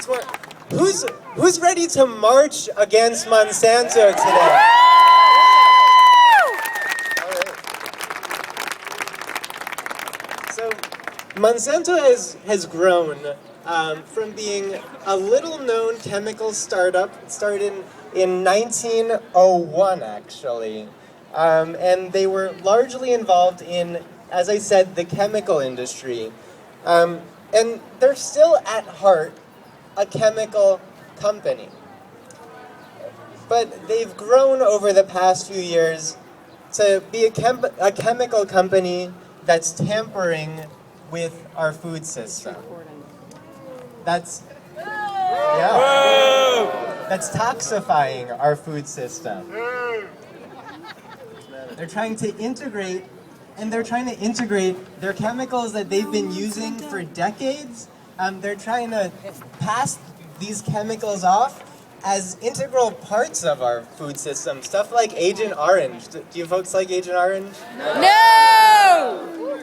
That's what. Who's ready to march against Monsanto today? All right. So, Monsanto has grown from being a little-known chemical startup. It started in 1901, actually, and they were largely involved in, as I said, the chemical industry. And they're still at heart a chemical company. But they've grown over the past few years to be a chemical company that's tampering with our food system. That's that's toxifying our food system. They're trying to integrate their chemicals that they've been using for decades. They're trying to pass these chemicals off as integral parts of our food system. Stuff like Agent Orange. Do you folks like Agent Orange? No!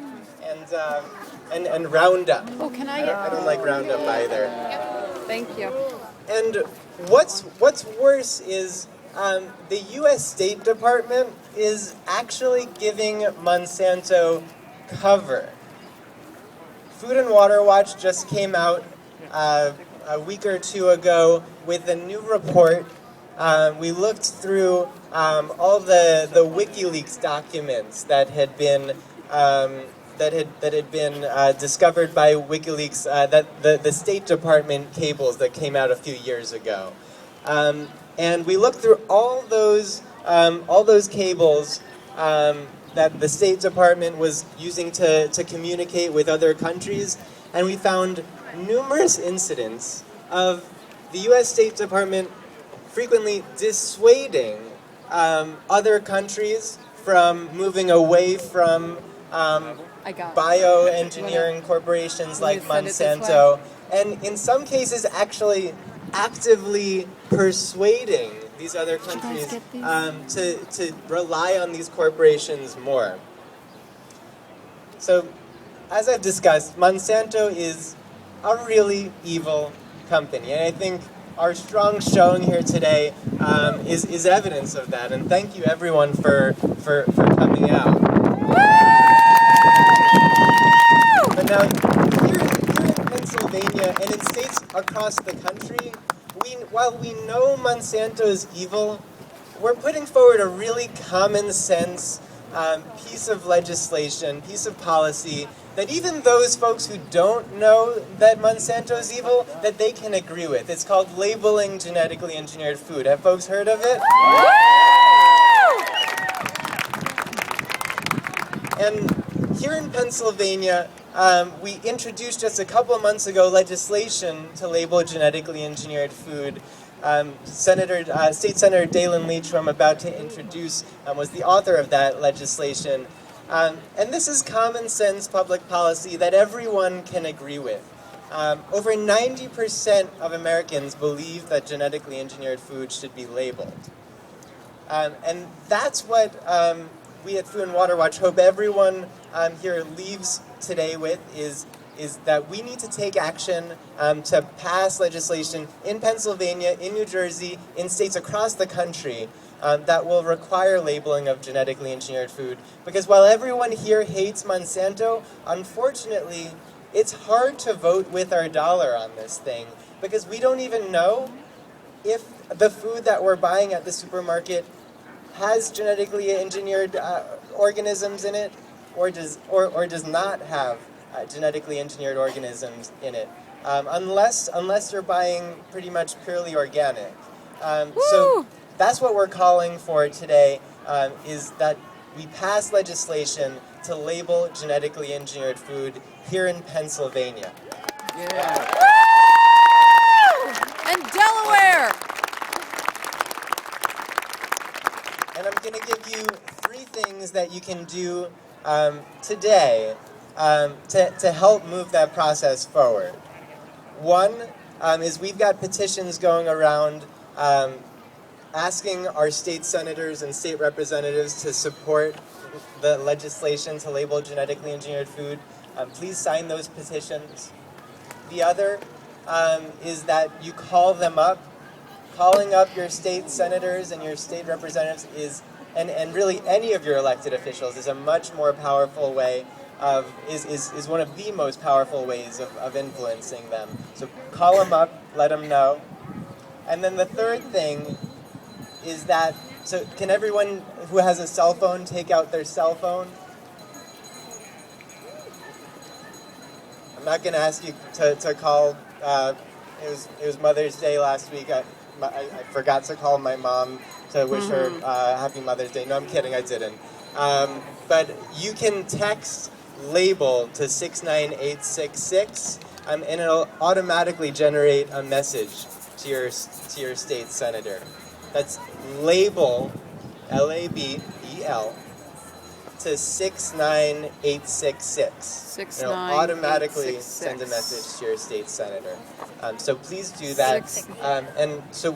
And Roundup. Oh, can I get... I don't like Roundup either. Thank you. And what's worse is the U.S. State Department is actually giving Monsanto cover. Food and Water Watch just came out a week or two ago with a new report. We looked through all the WikiLeaks documents that had been discovered by WikiLeaks, that the State Department cables that came out a few years ago, and we looked through all those cables that the State Department was using to communicate with other countries, and we found numerous incidents of the U.S. State Department frequently dissuading other countries from moving away from bioengineering corporations like Monsanto, and in some cases actually actively persuading these other countries to rely on these corporations more. So, as I've discussed, Monsanto is a really evil company, and I think our strong showing here today is evidence of that, and thank you everyone for coming out. But now, here in Pennsylvania and in states across the country, while we know Monsanto is evil, we're putting forward a really common sense piece of legislation, piece of policy, that even those folks who don't know that Monsanto is evil, that they can agree with. It's called labeling genetically engineered food. Have folks heard of it? And here in Pennsylvania, we introduced just a couple of months ago legislation to label genetically engineered food. State Senator Dalen Leach, who I'm about to introduce, was the author of that legislation. And this is common sense public policy that everyone can agree with. Over 90% of Americans believe that genetically engineered food should be labeled. And that's what we at Food and Water Watch hope everyone here leaves today with, is that we need to take action to pass legislation in Pennsylvania, in New Jersey, in states across the country that will require labeling of genetically engineered food. Because while everyone here hates Monsanto, unfortunately, it's hard to vote with our dollar on this thing, because we don't even know if the food that we're buying at the supermarket has genetically engineered organisms in it, or does not have genetically engineered organisms in it, unless you're buying pretty much purely organic. So that's what we're calling for today, is that we pass legislation to label genetically engineered food here in Pennsylvania. Yeah. And Delaware! And I'm going to give you 3 things that you can do today to help move that process forward. One is we've got petitions going around asking our state senators and state representatives to support the legislation to label genetically engineered food. Please sign those petitions. The other is that you call them up. Calling up your state senators and your state representatives and really any of your elected officials is a much more powerful way is one of the most powerful ways of influencing them. So call them up, let them know. And then the third thing is that, so can everyone who has a cell phone take out their cell phone? I'm not going to ask you to call. It was Mother's Day last week. I forgot to call my mom to wish her Happy Mother's Day. No, I'm kidding. I didn't. But you can text label to 69866, and it'll automatically generate a message to your state senator. That's label, LABEL, to 69866. It'll automatically send a message to your state senator. So please do that. And so